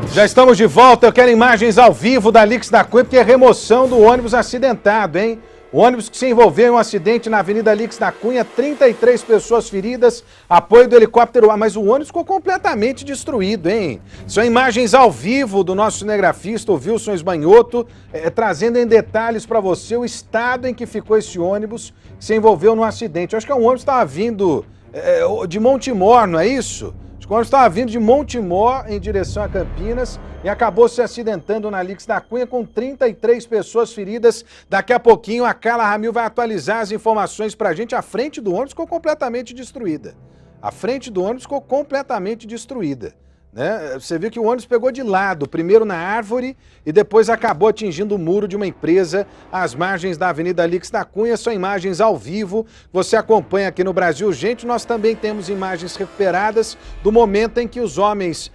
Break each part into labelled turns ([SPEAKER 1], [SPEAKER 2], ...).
[SPEAKER 1] Já estamos de volta, eu quero imagens ao vivo da Alix da Cunha, porque é remoção do ônibus acidentado, hein? O ônibus que se envolveu em um acidente na Avenida Alix da Cunha, 33 pessoas feridas, apoio do helicóptero A, mas o ônibus ficou completamente destruído, hein? São imagens ao vivo do nosso cinegrafista, o Wilson Esbanhoto, trazendo em detalhes para você o estado em que ficou esse ônibus que se envolveu no acidente. Eu acho que o ônibus estava vindo de Montemor, não é isso? O ônibus estava vindo de Montemor em direção a Campinas e acabou se acidentando na Alix da Cunha com 33 pessoas feridas. Daqui a pouquinho a Carla Ramil vai atualizar as informações para a gente. A frente do ônibus ficou completamente destruída. A frente do ônibus ficou completamente destruída. Né? Você viu que o ônibus pegou de lado, primeiro na árvore e depois acabou atingindo o muro de uma empresa às margens da Avenida Alix da Cunha. São imagens ao vivo, você acompanha aqui no Brasil Urgente. Nós também temos imagens recuperadas do momento em que os homens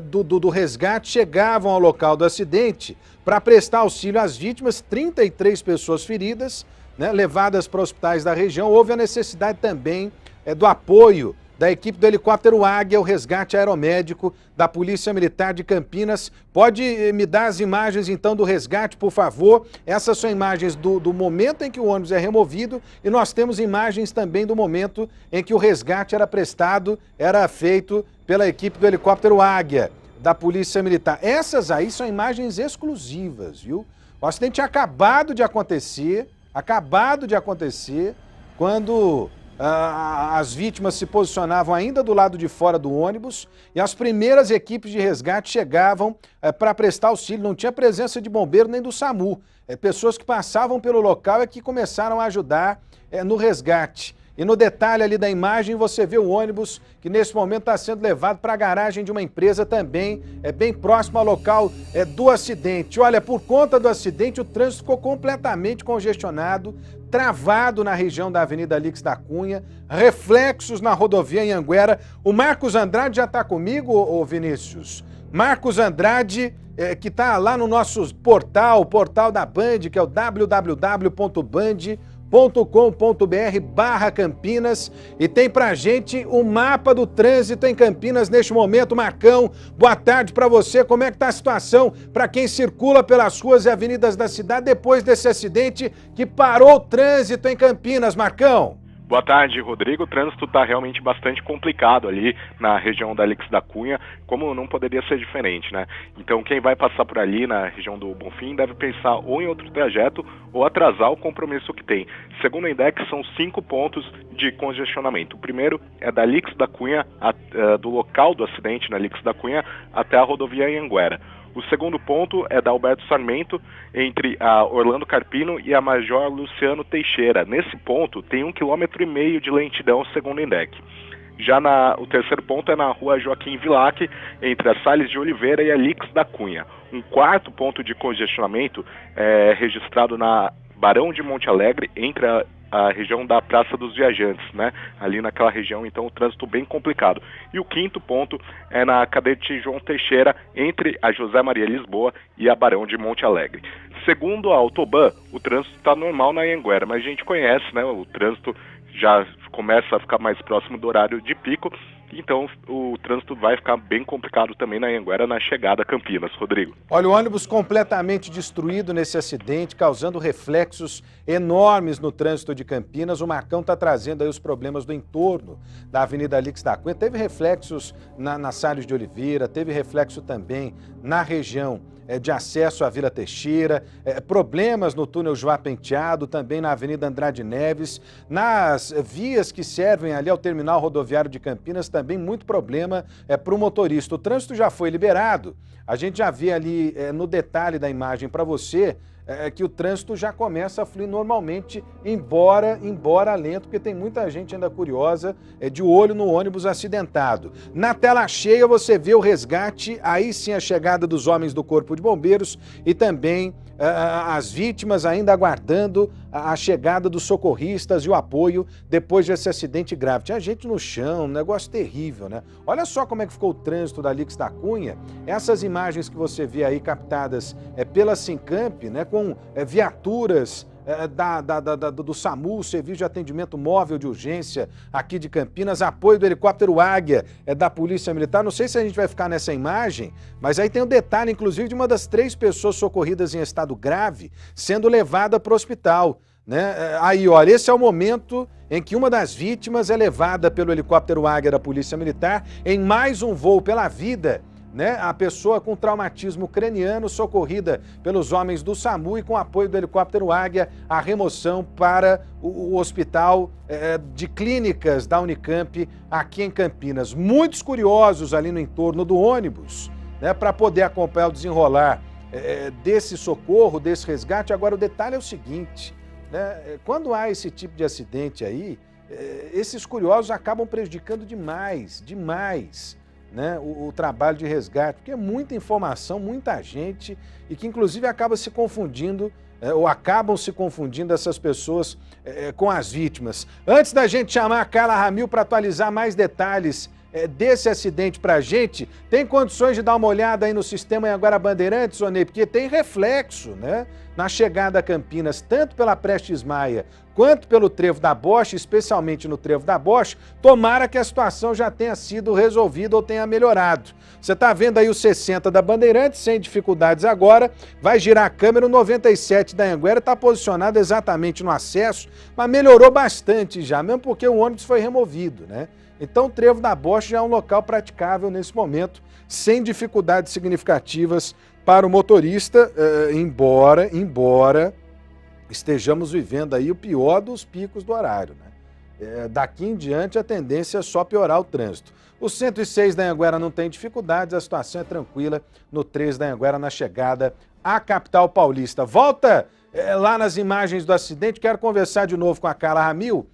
[SPEAKER 1] do resgate chegavam ao local do acidente para prestar auxílio às vítimas. 33 pessoas feridas, né, levadas para hospitais da região. Houve a necessidade também do apoio da equipe do helicóptero Águia, o resgate aeromédico da Polícia Militar de Campinas. Pode me dar as imagens, então, do resgate, por favor? Essas são imagens do momento em que o ônibus é removido e nós temos imagens também do momento em que o resgate era prestado, era feito pela equipe do helicóptero Águia, da Polícia Militar. Essas aí são imagens exclusivas, viu? O acidente tinha acabado de acontecer, quando as vítimas se posicionavam ainda do lado de fora do ônibus e as primeiras equipes de resgate chegavam para prestar auxílio. Não tinha presença de bombeiro nem do SAMU. Pessoas que passavam pelo local é que começaram a ajudar no resgate. E no detalhe ali da imagem você vê o ônibus que nesse momento está sendo levado para a garagem de uma empresa também, bem próximo ao local do acidente. Olha, por conta do acidente o trânsito ficou completamente congestionado, travado na região da Avenida Alix da Cunha, reflexos na rodovia Anhanguera. O Marcos Andrade já está comigo, ô Vinícius? Marcos Andrade, que está lá no nosso portal, o portal da Band, que é o www.band.com.br/Campinas, e tem pra gente o mapa do trânsito em Campinas neste momento. Marcão, boa tarde para você. Como é que tá a situação para quem circula pelas ruas e avenidas da cidade depois desse acidente que parou o trânsito em Campinas, Marcão?
[SPEAKER 2] Boa tarde, Rodrigo. O trânsito está realmente bastante complicado ali na região da Alix da Cunha, como não poderia ser diferente, né? Então quem vai passar por ali na região do Bonfim deve pensar ou em outro trajeto ou atrasar o compromisso que tem. Segundo o INDEC, são 5 pontos de congestionamento. O primeiro é da Alix da Cunha, do local do acidente na Alix da Cunha, até a rodovia Anhanguera. O segundo ponto é da Alberto Sarmento, entre a Orlando Carpino e a Major Luciano Teixeira. Nesse ponto tem 1,5 km de lentidão, segundo o INDEC. Já o terceiro ponto é na rua Joaquim Vilac, entre a Salles de Oliveira e a Alix da Cunha. Um quarto ponto de congestionamento é registrado na Barão de Monte Alegre, entre a região da Praça dos Viajantes, né? Ali naquela região, então, o trânsito bem complicado. E o quinto ponto é na Cadete João Teixeira, entre a José Maria Lisboa e a Barão de Monte Alegre. Segundo a Autoban, o trânsito está normal na Anhanguera, mas a gente conhece, né? O trânsito já começa a ficar mais próximo do horário de pico, então o trânsito vai ficar bem complicado também na Anhanguera na chegada a Campinas, Rodrigo.
[SPEAKER 1] Olha, o ônibus completamente destruído nesse acidente, causando reflexos enormes no trânsito de Campinas. O Marcão está trazendo aí os problemas do entorno da Avenida Alix da Cunha. Teve reflexos na Salles de Oliveira, teve reflexo também na região de acesso à Vila Teixeira, problemas no túnel Joá Penteado, também na Avenida Andrade Neves, nas vias que servem ali ao terminal rodoviário de Campinas, também muito problema para o motorista. O trânsito já foi liberado, a gente já vê ali no detalhe da imagem para você, que o trânsito já começa a fluir normalmente, embora lento, porque tem muita gente ainda curiosa de olho no ônibus acidentado. Na tela cheia você vê o resgate, aí sim a chegada dos homens do Corpo de Bombeiros e também as vítimas ainda aguardando a chegada dos socorristas e o apoio depois desse acidente grave. Tinha gente no chão, um negócio terrível, né? Olha só como é que ficou o trânsito da Alix da Cunha. Essas imagens que você vê aí captadas pela Sincamp, né, com viaturas do SAMU, Serviço de Atendimento Móvel de Urgência aqui de Campinas, apoio do helicóptero Águia da Polícia Militar. Não sei se a gente vai ficar nessa imagem, mas aí tem o detalhe, inclusive, de uma das 3 pessoas socorridas em estado grave sendo levada para o hospital, né? Aí, olha, esse é o momento em que uma das vítimas é levada pelo helicóptero Águia da Polícia Militar em mais um voo pela vida, né? A pessoa com traumatismo craniano socorrida pelos homens do SAMU e com apoio do helicóptero Águia, a remoção para o hospital de clínicas da Unicamp aqui em Campinas. Muitos curiosos ali no entorno do ônibus, né, para poder acompanhar o desenrolar desse socorro, desse resgate. Agora, o detalhe é o seguinte, né? Quando há esse tipo de acidente aí, esses curiosos acabam prejudicando demais, né, o trabalho de resgate, porque é muita informação, muita gente, e que inclusive acaba se confundindo, ou acabam se confundindo essas pessoas com as vítimas. Antes da gente chamar a Carla Ramil para atualizar mais detalhes desse acidente para a gente, tem condições de dar uma olhada aí no sistema Anhanguera Bandeirantes, Onei? Porque tem reflexo, né, na chegada a Campinas, tanto pela Prestes Maia quanto pelo Trevo da Bocha, especialmente no Trevo da Bocha. Tomara que a situação já tenha sido resolvida ou tenha melhorado. Você está vendo aí o 60 da Bandeirantes, sem dificuldades agora, vai girar a câmera, o 97 da Anhanguera está posicionado exatamente no acesso, mas melhorou bastante já, mesmo porque o ônibus foi removido, né? Então o Trevo da Bocha já é um local praticável nesse momento, sem dificuldades significativas para o motorista, embora estejamos vivendo aí o pior dos picos do horário, né? Daqui em diante a tendência é só piorar o trânsito. O 106 da Anhanguera não tem dificuldades, a situação é tranquila no 3 da Anhanguera na chegada à capital paulista. Volta lá nas imagens do acidente, quero conversar de novo com a Carla Ramil,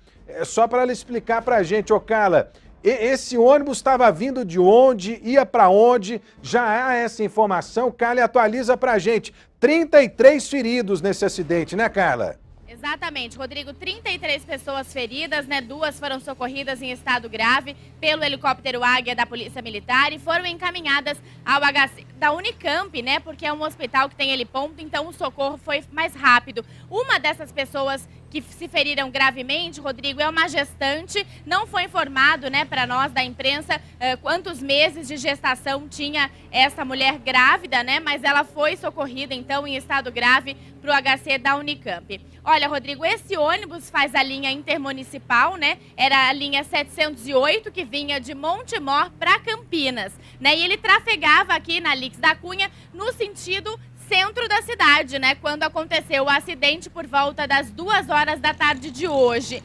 [SPEAKER 1] só para ela explicar para a gente. Ô Carla, esse ônibus estava vindo de onde, ia para onde? Já há essa informação, Carla, atualiza para a gente. 33 feridos nesse acidente, né, Carla?
[SPEAKER 3] Exatamente, Rodrigo, 33 pessoas feridas, né? 2 foram socorridas em estado grave pelo helicóptero Águia da Polícia Militar e foram encaminhadas ao HC da Unicamp, né? Porque é um hospital que tem heliponto, então o socorro foi mais rápido. Uma dessas pessoas que se feriram gravemente, Rodrigo, é uma gestante. Não foi informado, né, para nós da imprensa quantos meses de gestação tinha essa mulher grávida, né? Mas ela foi socorrida, então, em estado grave para o HC da Unicamp. Olha, Rodrigo, esse ônibus faz a linha intermunicipal, né? Era a linha 708, que vinha de Montemor para Campinas, né? E ele trafegava aqui na Lix da Cunha no sentido centro da cidade, né? Quando aconteceu o acidente por volta das 2 horas da tarde de hoje.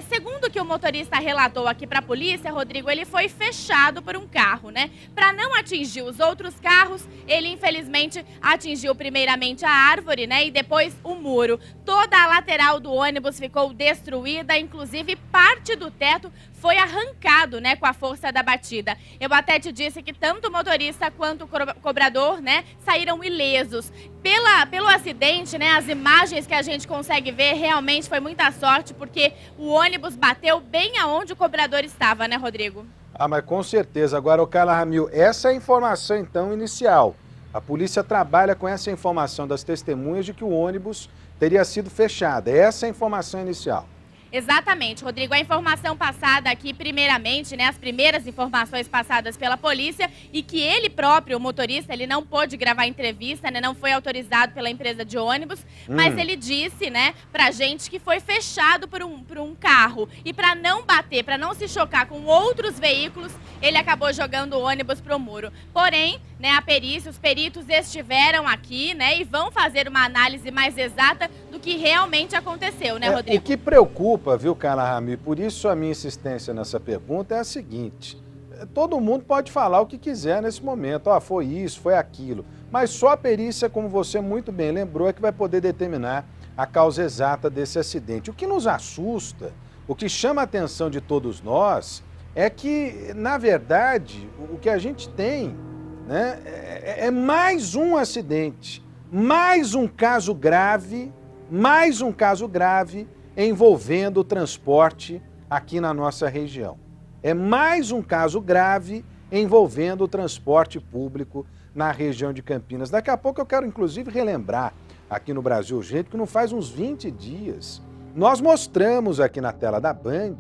[SPEAKER 3] Segundo o que o motorista relatou aqui para a polícia, Rodrigo, ele foi fechado por um carro, né? Para não atingir os outros carros, ele infelizmente atingiu primeiramente a árvore, né? E depois o muro. Toda a lateral do ônibus ficou destruída, inclusive parte do teto foi arrancado, né, com a força da batida. Eu até te disse que tanto o motorista quanto o cobrador, né, saíram ilesos. Pelo acidente, né, as imagens que a gente consegue ver, realmente foi muita sorte, porque o ônibus bateu bem aonde o cobrador estava, né, Rodrigo?
[SPEAKER 1] Ah, mas com certeza. Agora, o Carla Ramil, essa é a informação, então, inicial. A polícia trabalha com essa informação das testemunhas de que o ônibus teria sido fechado. Essa é a informação inicial.
[SPEAKER 3] Exatamente, Rodrigo. A informação passada aqui, primeiramente, né, as primeiras informações passadas pela polícia, e que ele próprio, o motorista, ele não pôde gravar entrevista, né, não foi autorizado pela empresa de ônibus, mas ele disse, né, pra gente que foi fechado por um carro. E para não bater, para não se chocar com outros veículos, ele acabou jogando o ônibus pro muro. Porém, né, a perícia, os peritos estiveram aqui, né, e vão fazer uma análise mais exata do que realmente aconteceu, né, Rodrigo?
[SPEAKER 1] O que preocupa, viu, Carla Ramil, por isso a minha insistência nessa pergunta é a seguinte: todo mundo pode falar o que quiser nesse momento, foi isso, foi aquilo, mas só a perícia, como você muito bem lembrou, é que vai poder determinar a causa exata desse acidente. O que nos assusta, o que chama a atenção de todos nós, é que, na verdade, o que a gente tem, né, é mais um acidente, mais um caso grave envolvendo o transporte aqui na nossa região. É mais um caso grave envolvendo o transporte público na região de Campinas. Daqui a pouco eu quero, inclusive, relembrar aqui no Brasil Urgente que não faz uns 20 dias nós mostramos aqui na tela da Band,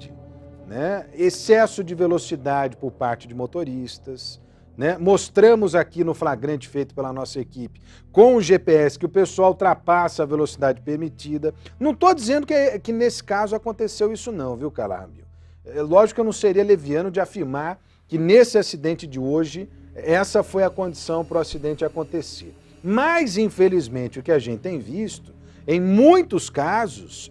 [SPEAKER 1] né, excesso de velocidade por parte de motoristas, né? Mostramos aqui no flagrante feito pela nossa equipe com o GPS que o pessoal ultrapassa a velocidade permitida. Não estou dizendo que nesse caso aconteceu isso não, viu, Calamio? É lógico que eu não seria leviano de afirmar que nesse acidente de hoje essa foi a condição para o acidente acontecer. Mas, infelizmente, o que a gente tem visto, em muitos casos,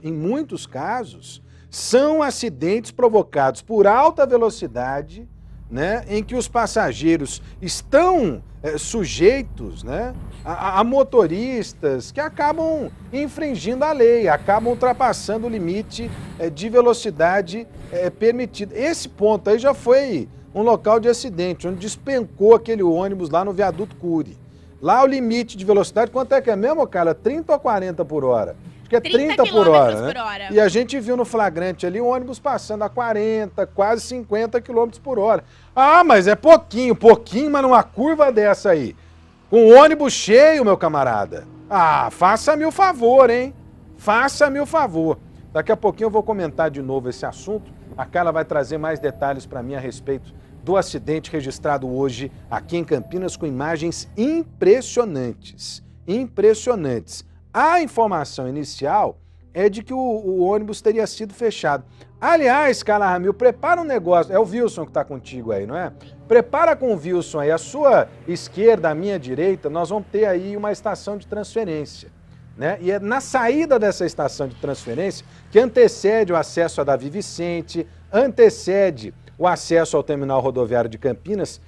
[SPEAKER 1] são acidentes provocados por alta velocidade, né, em que os passageiros estão sujeitos, né, a motoristas que acabam infringindo a lei, acabam ultrapassando o limite de velocidade permitido. Esse ponto aí já foi um local de acidente, onde despencou aquele ônibus lá no viaduto Cury. Lá o limite de velocidade, quanto é que é mesmo, cara? 30 ou 40 por hora? Acho que é 30 por hora, né? E a gente viu no flagrante ali o ônibus passando a 40, quase 50 km por hora. Ah, mas é pouquinho, mas numa curva dessa aí. Com o ônibus cheio, meu camarada. Ah, faça-me o favor, hein? Faça-me o favor. Daqui a pouquinho eu vou comentar de novo esse assunto. A Carla vai trazer mais detalhes para mim a respeito do acidente registrado hoje aqui em Campinas com imagens impressionantes. A informação inicial é de que o ônibus teria sido fechado. Aliás, Carla Ramil, prepara um negócio. É o Wilson que está contigo aí, não é? Prepara com o Wilson aí. A sua esquerda, a minha direita, nós vamos ter aí uma estação de transferência, né? E é na saída dessa estação de transferência que antecede o acesso a Davi Vicente, antecede o acesso ao terminal rodoviário de Campinas.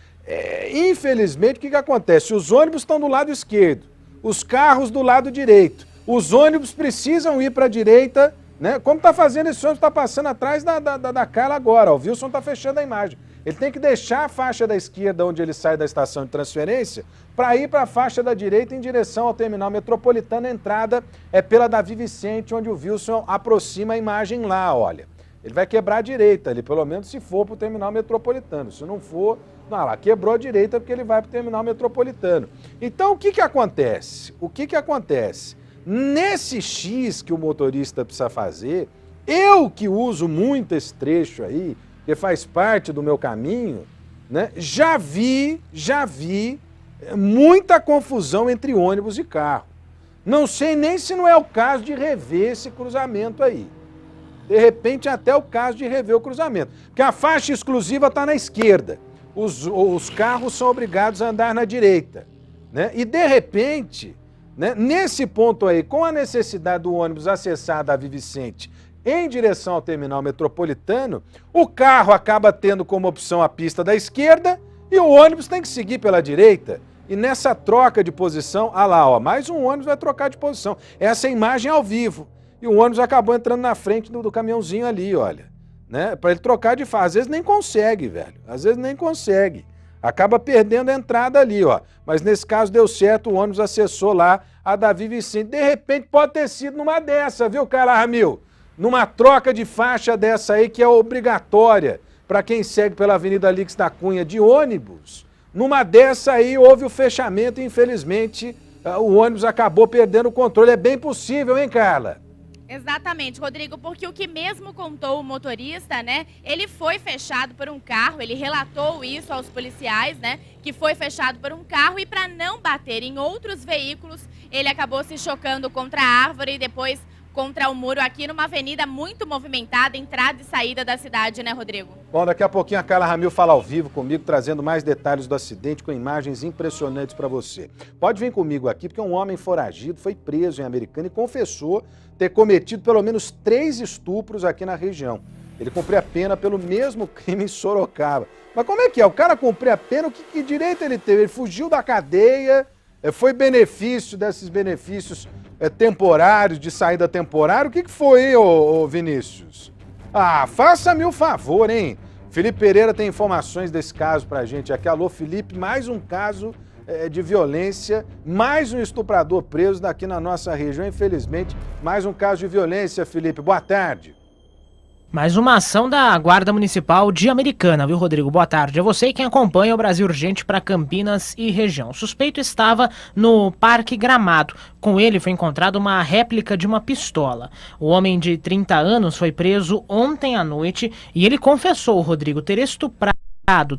[SPEAKER 1] Infelizmente, o que acontece? Os ônibus estão do lado esquerdo, os carros do lado direito. Os ônibus precisam ir para a direita, né? Como está fazendo esse ônibus, está passando atrás da Carla agora. O Wilson está fechando a imagem. Ele tem que deixar a faixa da esquerda, onde ele sai da estação de transferência, para ir para a faixa da direita em direção ao terminal metropolitano. A entrada é pela Davi Vicente, onde o Wilson aproxima a imagem lá, olha. Ele vai quebrar a direita ali, pelo menos se for para o terminal metropolitano. Se não for, não, lá, quebrou a direita porque ele vai para o terminal metropolitano. Então, o que acontece? Nesse X que o motorista precisa fazer, eu que uso muito esse trecho aí, que faz parte do meu caminho, né, já vi muita confusão entre ônibus e carro. Não sei nem se não é o caso de rever esse cruzamento aí. De repente, até o caso de rever o cruzamento. Porque a faixa exclusiva está na esquerda. Os carros são obrigados a andar na direita, né? E, de repente, né, nesse ponto aí, com a necessidade do ônibus acessar a Davi Vicente em direção ao terminal metropolitano, o carro acaba tendo como opção a pista da esquerda e o ônibus tem que seguir pela direita. E nessa troca de posição, ah lá, ó, mais um ônibus vai trocar de posição. Essa é a imagem ao vivo. E o ônibus acabou entrando na frente do caminhãozinho ali, olha. Né? Para ele trocar de fase. Às vezes nem consegue, velho. Às vezes nem consegue. Acaba perdendo a entrada ali, ó. Mas nesse caso deu certo, o ônibus acessou lá a Davi Vicente. De repente pode ter sido numa dessa, viu, Carla Ramil? Numa troca de faixa dessa aí que é obrigatória para quem segue pela Avenida Alix da Cunha de ônibus. Numa dessa aí houve o fechamento e infelizmente o ônibus acabou perdendo o controle. É bem possível, hein, Carla?
[SPEAKER 3] Exatamente, Rodrigo, porque o que mesmo contou o motorista, né, ele foi fechado por um carro, ele relatou isso aos policiais, né, que foi fechado por um carro e para não bater em outros veículos, ele acabou se chocando contra a árvore e depois contra o muro aqui numa avenida muito movimentada, entrada e saída da cidade, né, Rodrigo?
[SPEAKER 1] Bom, daqui a pouquinho a Carla Ramil fala ao vivo comigo, trazendo mais detalhes do acidente com imagens impressionantes para você. Pode vir comigo aqui, porque um homem foragido foi preso em Americana e confessou ter cometido pelo menos 3 estupros aqui na região. Ele cumpriu a pena pelo mesmo crime em Sorocaba. Mas como é que é? O cara cumpriu a pena, que direito ele teve? Ele fugiu da cadeia, foi benefício desses benefícios temporários, de saída temporária. O que foi, ô Vinícius? Ah, faça-me o favor, hein? Felipe Pereira tem informações desse caso pra gente aqui. Alô, Felipe, mais um caso de violência, mais um estuprador preso daqui na nossa região, infelizmente, mais um caso de violência, Felipe. Boa tarde.
[SPEAKER 4] Mais uma ação da Guarda Municipal de Americana, viu, Rodrigo? Boa tarde a você e quem acompanha o Brasil Urgente para Campinas e região. O suspeito estava no Parque Gramado. Com ele foi encontrada uma réplica de uma pistola. O homem de 30 anos foi preso ontem à noite e ele confessou, Rodrigo, ter estuprado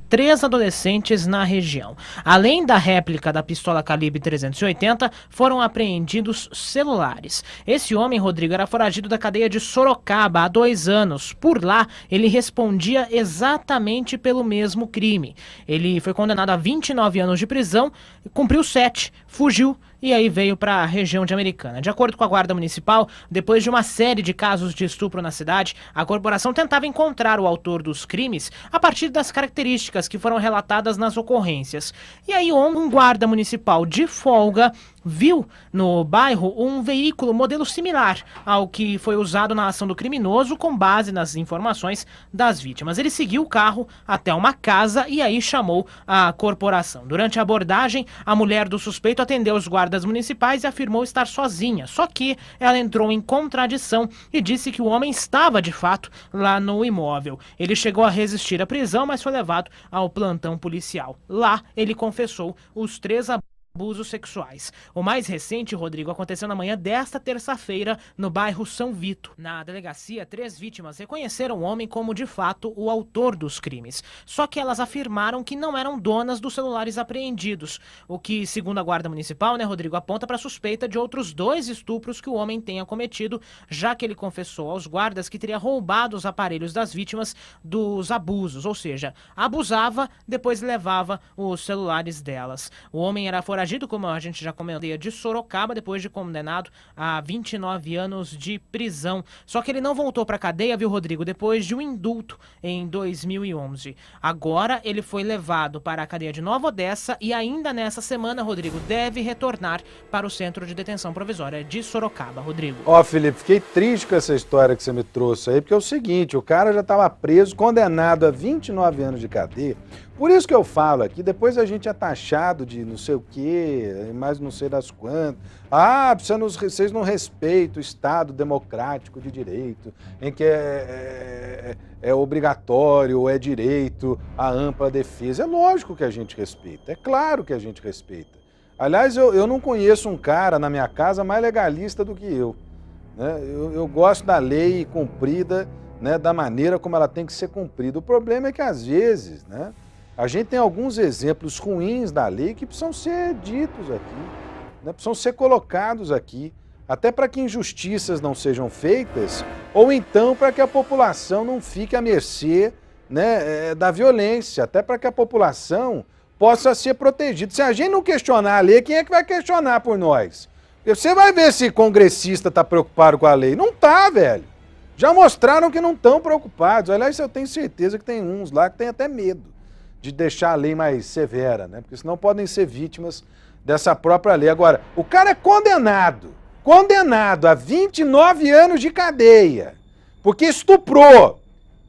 [SPEAKER 4] 3 adolescentes na região. Além da réplica da pistola calibre 380, foram apreendidos celulares. Esse homem, Rodrigo, era foragido da cadeia de Sorocaba há 2 anos. Por lá, ele respondia exatamente pelo mesmo crime. Ele foi condenado a 29 anos de prisão, cumpriu 7, fugiu e aí veio para a região de Americana. De acordo com a Guarda Municipal, depois de uma série de casos de estupro na cidade, a corporação tentava encontrar o autor dos crimes a partir das características que foram relatadas nas ocorrências. E aí um guarda municipal de folga viu no bairro um veículo modelo similar ao que foi usado na ação do criminoso com base nas informações das vítimas. Ele seguiu o carro até uma casa e aí chamou a corporação. Durante a abordagem, a mulher do suspeito atendeu os guardas municipais e afirmou estar sozinha, só que ela entrou em contradição e disse que o homem estava de fato lá no imóvel. Ele chegou a resistir à prisão, mas foi levado ao plantão policial. Lá, ele confessou os 3 abusos sexuais. O mais recente, Rodrigo, aconteceu na manhã desta terça-feira no bairro São Vito. Na delegacia, 3 vítimas reconheceram o homem como, de fato, o autor dos crimes. Só que elas afirmaram que não eram donas dos celulares apreendidos, o que, segundo a Guarda Municipal, Rodrigo, aponta para a suspeita de outros 2 estupros que o homem tenha cometido, já que ele confessou aos guardas que teria roubado os aparelhos das vítimas dos abusos, ou seja, abusava, depois levava os celulares delas. O homem era foragido, como a gente já comentou, de Sorocaba, depois de condenado a 29 anos de prisão. Só que ele não voltou para a cadeia, viu, Rodrigo, depois de um indulto em 2011. Agora ele foi levado para a cadeia de Nova Odessa e ainda nessa semana, Rodrigo, deve retornar para o centro de detenção provisória de Sorocaba. Rodrigo.
[SPEAKER 1] Ó, Felipe, fiquei triste com essa história que você me trouxe aí, porque é o seguinte, o cara já estava preso, condenado a 29 anos de cadeia. Por isso que eu falo aqui, depois a gente é taxado de não sei o quê, mais não sei das quantas. Ah, vocês não respeitam o Estado democrático de direito, em que é obrigatório ou é direito a ampla defesa. É lógico que a gente respeita, é claro que a gente respeita. Aliás, eu não conheço um cara na minha casa mais legalista do que eu. Né? Eu gosto da lei cumprida, né, da maneira como ela tem que ser cumprida. O problema é que, às vezes, né, a gente tem alguns exemplos ruins da lei que precisam ser ditos aqui, né, precisam ser colocados aqui, até para que injustiças não sejam feitas, ou então para que a população não fique à mercê, né, da violência, até para que a população possa ser protegida. Se a gente não questionar a lei, quem é que vai questionar por nós? Você vai ver se congressista está preocupado com a lei. Não está, velho. Já mostraram que não estão preocupados. Aliás, eu tenho certeza que tem uns lá que tem até medo de deixar a lei mais severa, né? Porque senão podem ser vítimas dessa própria lei. Agora, o cara é condenado a 29 anos de cadeia, porque estuprou.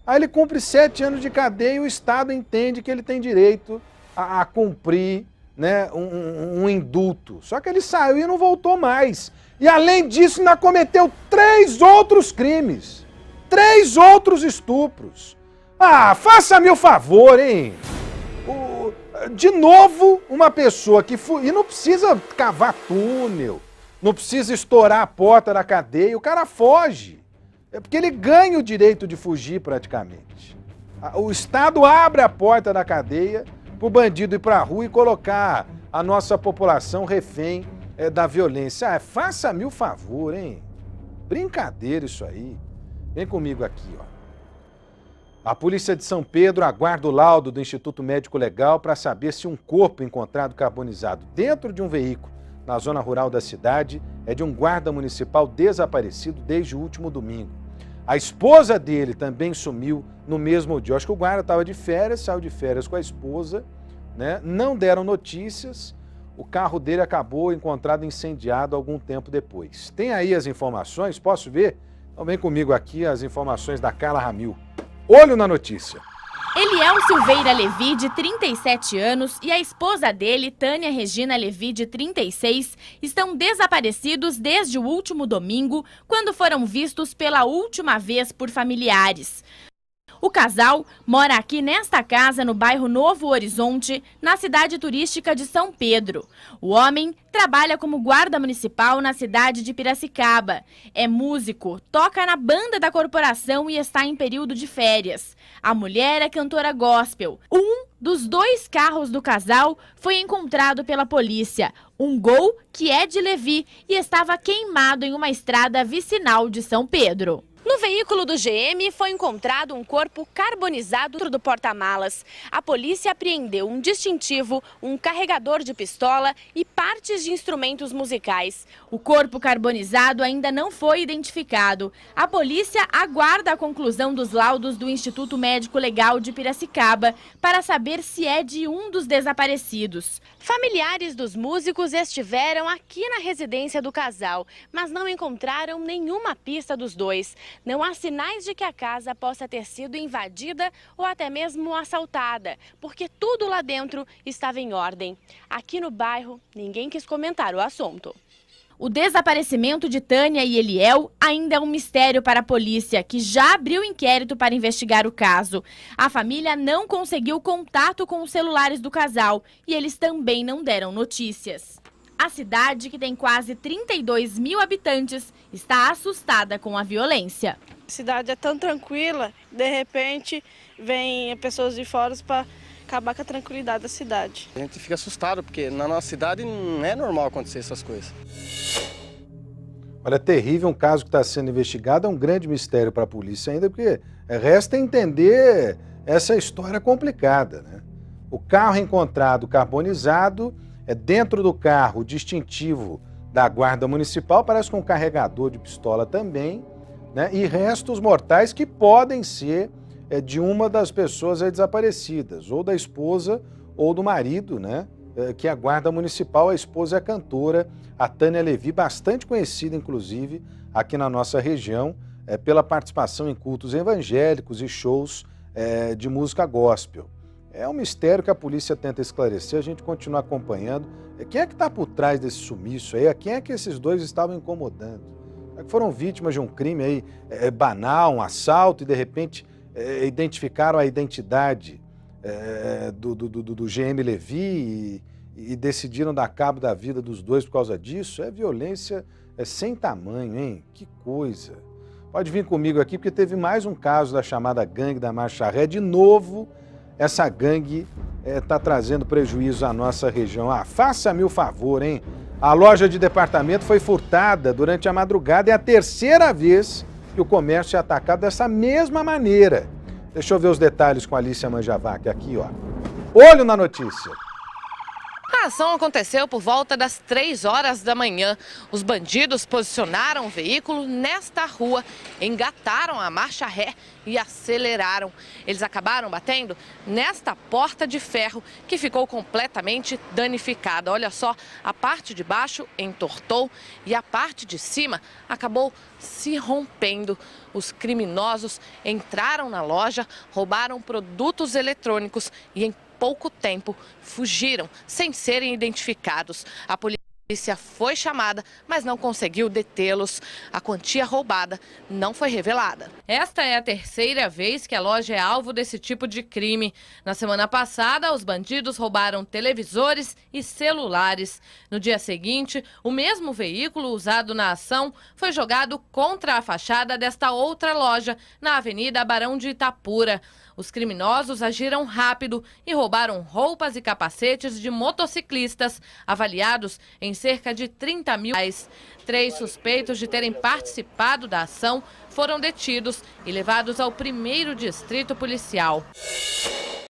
[SPEAKER 1] Aí ele cumpre 7 anos de cadeia e o Estado entende que ele tem direito a cumprir, né, um indulto. Só que ele saiu e não voltou mais. E além disso, ainda cometeu 3 outros crimes. 3 outros estupros. Ah, faça-me o favor, hein? De novo, uma pessoa que... E não precisa cavar túnel, não precisa estourar a porta da cadeia, o cara foge. É porque ele ganha o direito de fugir praticamente. O Estado abre a porta da cadeia para o bandido ir para a rua e colocar a nossa população refém da violência. Ah, faça-me o favor, hein? Brincadeira isso aí. Vem comigo aqui, ó. A Polícia de São Pedro aguarda o laudo do Instituto Médico Legal para saber se um corpo encontrado carbonizado dentro de um veículo na zona rural da cidade é de um guarda municipal desaparecido desde o último domingo. A esposa dele também sumiu no mesmo dia. Acho que o guarda estava de férias, saiu de férias com a esposa, né? Não deram notícias. O carro dele acabou encontrado incendiado algum tempo depois. Tem aí as informações? Posso ver? Então vem comigo aqui as informações da Carla Ramil. Olho na notícia.
[SPEAKER 3] Eliel Silveira Levi, de 37 anos, e a esposa dele, Tânia Regina Levi, de 36, estão desaparecidos desde o último domingo, quando foram vistos pela última vez por familiares. O casal mora aqui nesta casa, no bairro Novo Horizonte, na cidade turística de São Pedro. O homem trabalha como guarda municipal na cidade de Piracicaba. É músico, toca na banda da corporação e está em período de férias. A mulher é cantora gospel. Um dos 2 carros do casal foi encontrado pela polícia. Um Gol, que é de Levi, e estava queimado em uma estrada vicinal de São Pedro. No veículo do GM foi encontrado um corpo carbonizado dentro do porta-malas. A polícia apreendeu um distintivo, um carregador de pistola e partes de instrumentos musicais. O corpo carbonizado ainda não foi identificado. A polícia aguarda a conclusão dos laudos do Instituto Médico Legal de Piracicaba para saber se é de um dos desaparecidos. Familiares dos músicos estiveram aqui na residência do casal, mas não encontraram nenhuma pista dos dois. Não há sinais de que a casa possa ter sido invadida ou até mesmo assaltada, porque tudo lá dentro estava em ordem. Aqui no bairro, ninguém quis comentar o assunto. O desaparecimento de Tânia e Eliel ainda é um mistério para a polícia, que já abriu inquérito para investigar o caso. A família não conseguiu contato com os celulares do casal e eles também não deram notícias. A cidade, que tem quase 32 mil habitantes, está assustada com a violência.
[SPEAKER 5] A cidade é tão tranquila, de repente vem pessoas de fora para acabar com a tranquilidade da cidade.
[SPEAKER 6] A gente fica assustado, porque na nossa cidade não é normal acontecer essas coisas.
[SPEAKER 1] Olha, é terrível, um caso que está sendo investigado, é um grande mistério para a polícia ainda, porque resta entender essa história complicada, né? O carro encontrado carbonizado, dentro do carro, o distintivo da Guarda Municipal, parece com um carregador de pistola também, né? E restos mortais que podem ser de uma das pessoas desaparecidas, ou da esposa ou do marido, né? Que a Guarda Municipal, a esposa é a cantora, a Tânia Levi, bastante conhecida, inclusive, aqui na nossa região, pela participação em cultos evangélicos e shows de música gospel. É um mistério que a polícia tenta esclarecer, a gente continua acompanhando. Quem é que está por trás desse sumiço aí? Quem é que esses dois estavam incomodando? É que foram vítimas de um crime aí banal, um assalto, e de repente identificaram a identidade do GM Levi e decidiram dar cabo da vida dos dois por causa disso? É violência sem tamanho, hein? Que coisa! Pode vir comigo aqui, porque teve mais um caso da chamada gangue da Marcha Ré. De novo, essa gangue está trazendo prejuízo à nossa região. Faça-me o favor, hein? A loja de departamento foi furtada durante a madrugada. É a 3ª vez que o comércio é atacado dessa mesma maneira. Deixa eu ver os detalhes com a Alicia Manjavac aqui, ó. Olho na notícia.
[SPEAKER 7] A ação aconteceu por volta das 3 horas da manhã. Os bandidos posicionaram o veículo nesta rua, engataram a marcha ré e aceleraram. Eles acabaram batendo nesta porta de ferro que ficou completamente danificada. Olha só, a parte de baixo entortou e a parte de cima acabou se rompendo. Os criminosos entraram na loja, roubaram produtos eletrônicos e em pouco tempo fugiram sem serem identificados. A polícia foi chamada, mas não conseguiu detê-los. A quantia roubada não foi revelada. Esta é a 3ª vez que a loja é alvo desse tipo de crime. Na semana passada, os bandidos roubaram televisores e celulares. No dia seguinte, o mesmo veículo usado na ação foi jogado contra a fachada desta outra loja, na Avenida Barão de Itapura. Os criminosos agiram rápido e roubaram roupas e capacetes de motociclistas, avaliados em cerca de R$30 mil. 3 suspeitos de terem participado da ação foram detidos e levados ao 1º Distrito Policial.